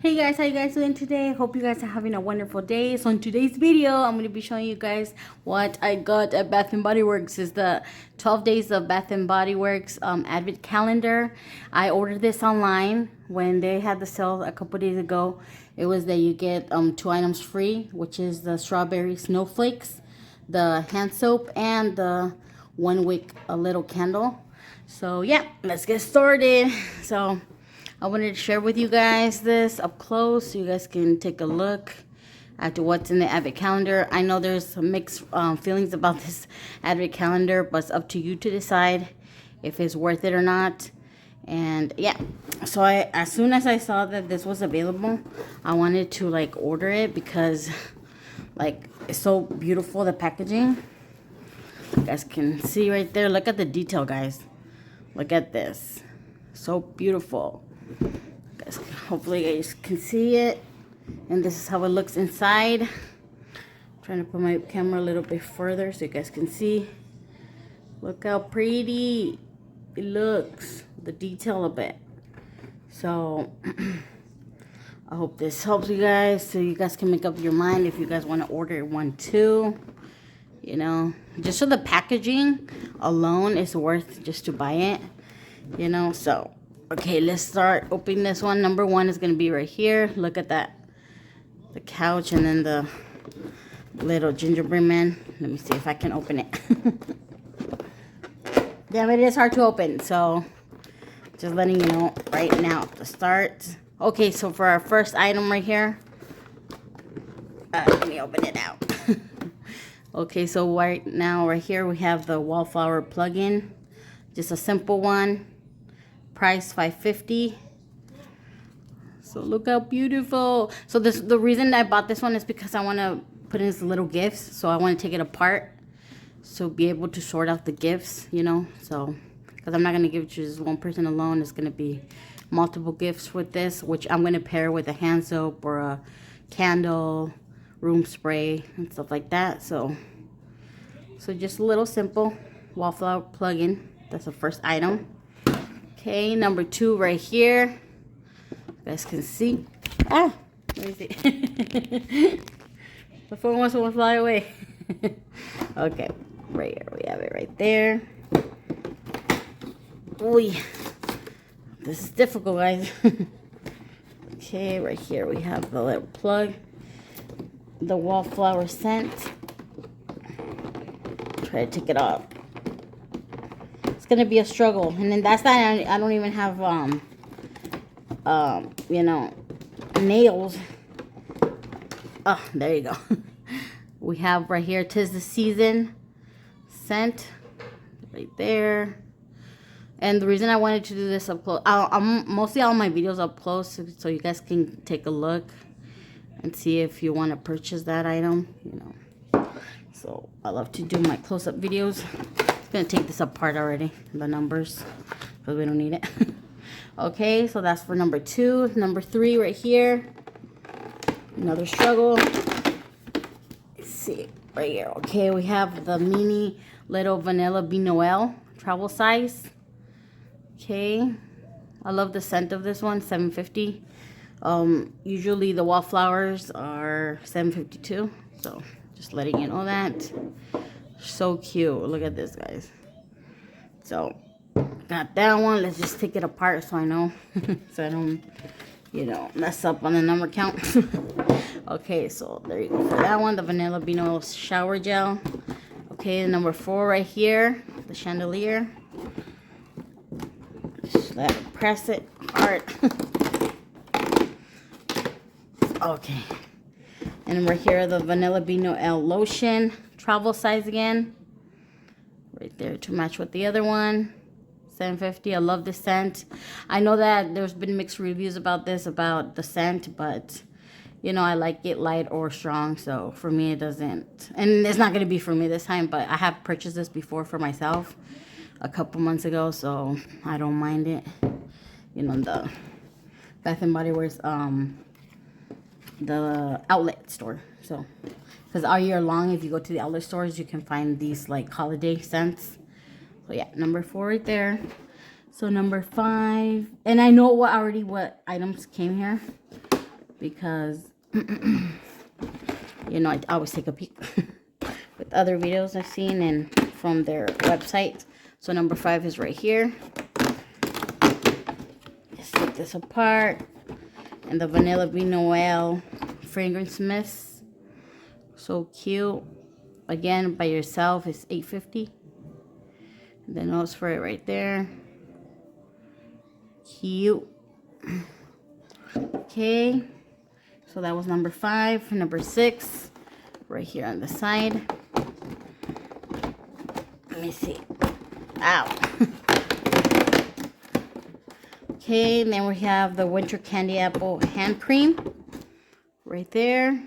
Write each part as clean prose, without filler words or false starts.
Hey guys, how you guys doing today? Hope you guys are having a wonderful day. So in today's video, I'm going to be showing you guys what I got at Bath& Body Works. Is the 12 days of Bath& Body Works advent calendar. I ordered this online when they had the sale a couple days ago. It was that you get 2 items free, which is the strawberry snowflakes, the hand soap, and the 1 wick a little candle. So yeah, let's get started. So I wanted to share with you guys this up close so you guys can take a look at what's in the advent calendar. I know there's some mixed feelings about this advent calendar, but it's up to you to decide if it's worth it or not. And yeah, so as soon as I saw that this was available, I wanted to like order it because like it's so beautiful, the packaging. You guys can see right there. Look at the detail, guys. Look at this. So beautiful. Guys, hopefully you guys can see it. And this is how it looks inside. I'm trying to put my camera a little bit further so you guys can see. Look how pretty it looks. The detail of it. So I hope this helps you guys so you guys can make up your mind if you guys want to order one too. You know, just so the packaging alone is worth just to buy it. You know, so okay, let's start opening this one. Number 1 is going to be right here. Look at that. The couch and then the little gingerbread man. Let me see if I can open it. Damn, it is hard to open. So, just letting you know right now to start. Okay, so for our first item right here. Let me open it out. Okay, so right now, right here, we have the wallflower plug-in. Just a simple one. Price $5.50. So look how beautiful. So the reason I bought this one is because I want to put in these little gifts. So I want to take it apart, so be able to sort out the gifts, you know. So because I'm not going to give it to just one person alone, it's going to be multiple gifts with this, which I'm going to pair with a hand soap or a candle, room spray, and stuff like that. So just a little simple wallflower plug-in. That's the first item. Okay, number 2 right here. You guys can see. Ah, let me see. The phone wants to fly away. Okay, right here. We have it right there. Ooh, this is difficult, guys. Okay, right here we have the little plug. The wallflower scent. Try to take it off. It's gonna be a struggle, and then that's not. I don't even have you know, nails. Oh, there you go. We have right here, 'Tis the Season scent right there. And the reason I wanted to do this up close, I'm mostly all my videos up close, so you guys can take a look and see if you want to purchase that item, you know. So I love to do my close-up videos. I'm gonna take this apart already, the numbers, because we don't need it. Okay, so that's for number 2. Number 3 right here. Another struggle. Let's see, right here. Okay, we have the mini little vanilla bean Noel travel size. Okay, I love the scent of this one, $7.50. Usually the wallflowers are $7.52, so just letting you know that. So cute. Look at this, guys. So got that one. Let's just take it apart so I know. So I don't, you know, mess up on the number count. Okay, so there you go for that one. The vanilla bean oil shower gel. Okay, number 4 right here. The chandelier. Just press it hard. Okay. And right here, the vanilla bean Noel lotion. Travel size again. Right there to match with the other one. $7.50. I love this scent. I know that there's been mixed reviews about this, about the scent, but you know, I like it light or strong. So for me, it doesn't. And it's not going to be for me this time, but I have purchased this before for myself a couple months ago, so I don't mind it. You know, the Bath and Body Works, the outlet store. So because all year long, if you go to the outlet stores, you can find these like holiday scents. So yeah, number 4 right there. So number 5, and I know what items came here. because you know, I always take a peek with other videos I've seen and from their website. So number 5 is right here. Let's take this apart. And the Vanilla Bean Noel fragrance mist. So cute. Again, by yourself, it's $8.50. The nose for it right there. Cute. Okay. So that was number 5. Number 6, right here on the side. Let me see. Ow. Okay, and then we have the Winter Candy Apple Hand Cream. Right there.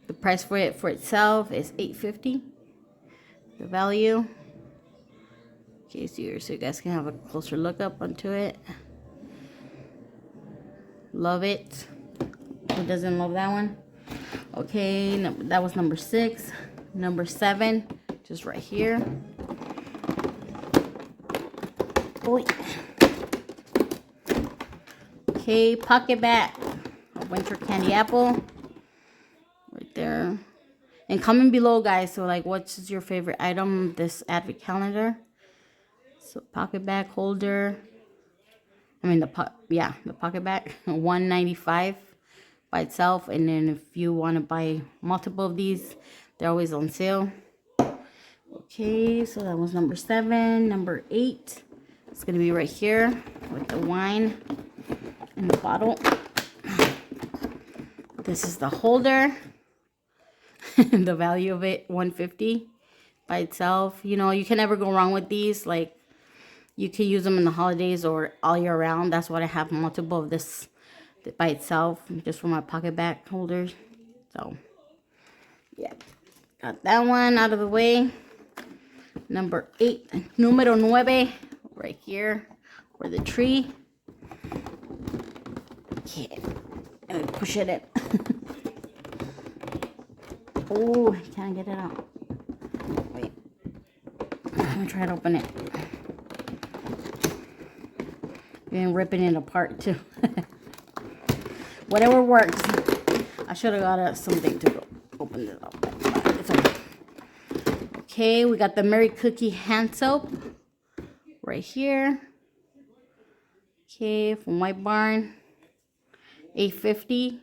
The price for it for itself is $8.50. The value. Okay, so you guys can have a closer look up onto it. Love it. Who doesn't love that one? Okay, that was number 6. Number 7, just right here. Boy. Okay, pocket bag. Winter Candy Apple. Right there. And comment below, guys. So, like, what's your favorite item this Advent calendar? So, pocket bag holder. I mean, the pocket bag. $1.95 by itself. And then if you want to buy multiple of these, they're always on sale. Okay, so that was number 7. Number 8. It's going to be right here with the wine in the bottle. This is the holder. The value of it, $1.50 by itself. You know, you can never go wrong with these. Like, you can use them in the holidays or all year round. That's what I have multiple of this by itself, just for my pocket bag holders. So, yeah. Got that one out of the way. Number 8, numero 9, right here, for the tree. Okay, let me push it in. Oh, I can't get it out. Wait, I'm gonna try to open it. And ripping it apart too. Whatever works. I should have got something to open this up. It's okay. Okay, we got the Merry Cookie hand soap right here. Okay, from White Barn, $8.50.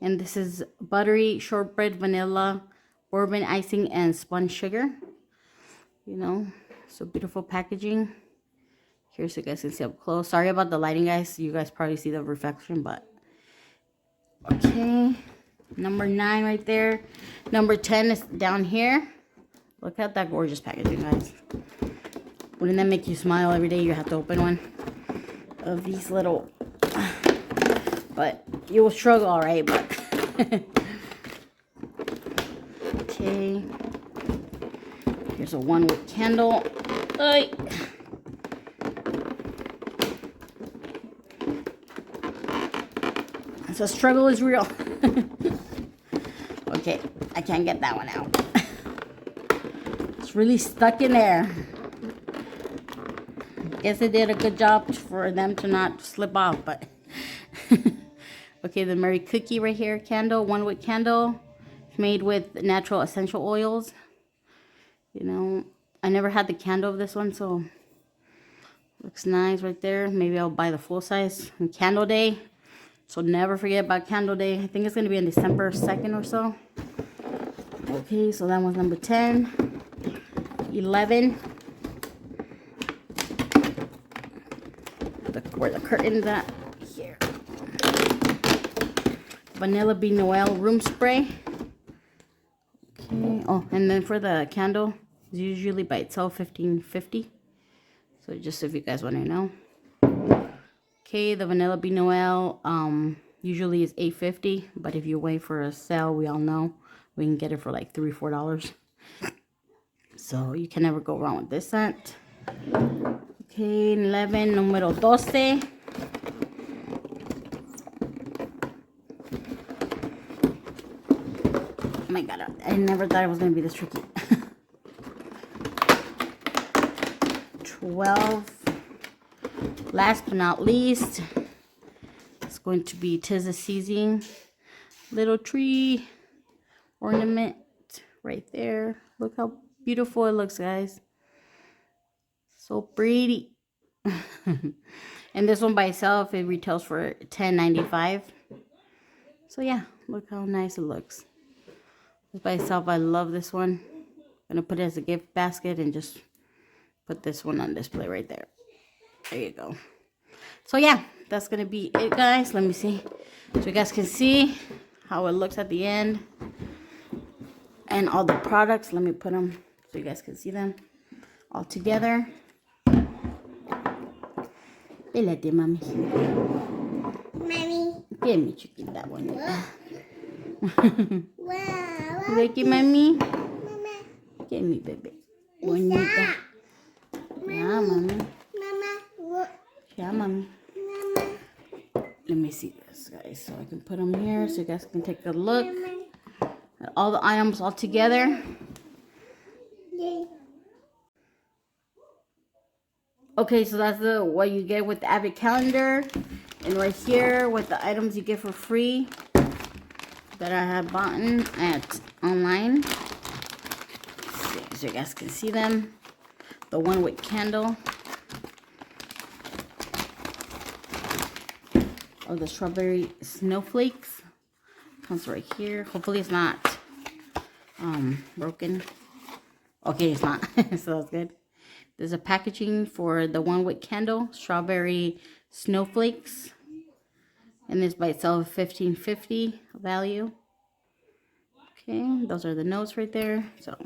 And this is buttery shortbread, vanilla, bourbon icing, and spun sugar. You know, so beautiful packaging. Here, so you guys can see up close. Sorry about the lighting, guys. You guys probably see the reflection, but okay. Number 9 right there. Number 10 is down here. Look at that gorgeous packaging, guys. Wouldn't that make you smile every day you have to open one of these little... But you will struggle, all right, but... Okay. Here's a 1-wick candle. Ay. So struggle is real. Okay, I can't get that one out. It's really stuck in there. Guess I did a good job for them to not slip off, but... Okay, the Merry Cookie right here, candle, 1-wick candle. Made with natural essential oils. You know, I never had the candle of this one, so... Looks nice right there. Maybe I'll buy the full size on Candle Day. So never forget about Candle Day. I think it's going to be on December 2nd or so. Okay, so that was number 10. 11. Where the curtain's at. Here. Vanilla Bean Noel room spray. Okay. Oh, and then for the candle, it's usually by itself $15.50. So just if you guys want to know. Okay, the Vanilla Bean Noel usually is $8.50, but if you wait for a sale, we all know we can get it for like $3 or $4. So you can never go wrong with this scent. Okay, 11, número 12. Oh my god, I never thought it was going to be this tricky. 12. Last but not least, it's going to be 'tis the season little tree ornament right there. Look how beautiful it looks, guys. So pretty. And this one by itself, it retails for $10.95. So yeah, look how nice it looks. Just by itself, I love this one. I'm gonna put it as a gift basket and just put this one on display right there. There you go. So yeah, that's gonna be it, guys. Let me see, so you guys can see how it looks at the end and all the products. Let me put them so you guys can see them all together. Pélate, mami. Mommy. Give me, chiquita bonita. Wow. Ricky, mami. Mama. Give me, baby. Bonita. Yeah, mami. Mama. Yeah, mami. Mama. Let me see this, guys, so I can put them here so you guys can take a look at all the items all together. Yay. Okay, so that's what you get with the Advent calendar, and right here with the items you get for free that I have bought at online. So you guys can see them. The one with candle. Oh, the strawberry snowflakes comes right here. Hopefully it's not broken. Okay, it's not. So that's good. There's a packaging for the one with candle, strawberry snowflakes, and this by itself $15.50 value. Okay, those are the notes right there. So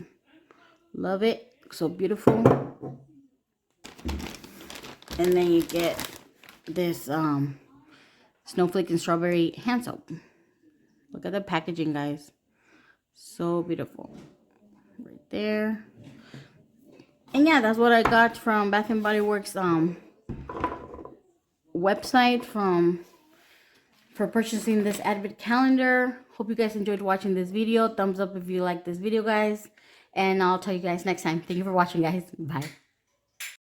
love it, so beautiful. And then you get this snowflake and strawberry hand soap. Look at the packaging, guys, so beautiful right there. And yeah, that's what I got from Bath and Body Works website for purchasing this Advent calendar. Hope you guys enjoyed watching this video. Thumbs up if you like this video, guys. And I'll tell you guys next time. Thank you for watching, guys. Bye.